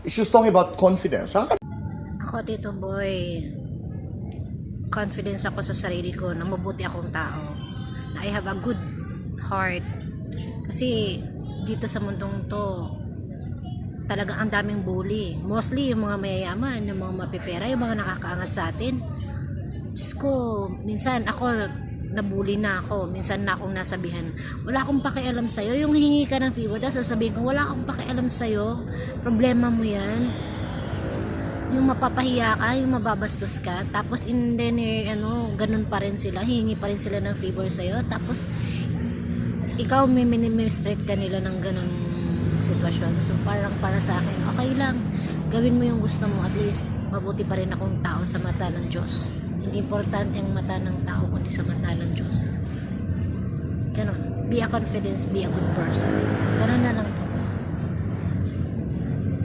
She's talking about confidence. Ako, Tito Boy, confidence ako sa sarili ko na mabuti akong tao. Na I have a good heart. Kasi dito sa mundong to, talaga ang daming bully. Mostly yung mga mayayaman, yung mga mapipera, yung mga nakakaangat sa atin. Diyos ko, minsan ako, nabully na ako. Minsan na akong nasabihan, wala akong pakialam sa'yo. Yung hingi ka ng favor, sasabihin ko, wala akong pakialam sa'yo. Problema mo yan. Yung mapapahiya ka, yung mababastos ka, tapos ganun pa rin sila, hihingi pa rin sila ng favor sa'yo, tapos ikaw may minimistrate ka nila ng ganun sitwasyon. So parang para sa akin, okay lang, gawin mo yung gusto mo, at least mabuti pa rin akong tao sa mata ng Diyos. Hindi importante ang mata ng tao, kundi sa mata ng Diyos. Ganun, be a confidence, be a good person. Ganun na lang.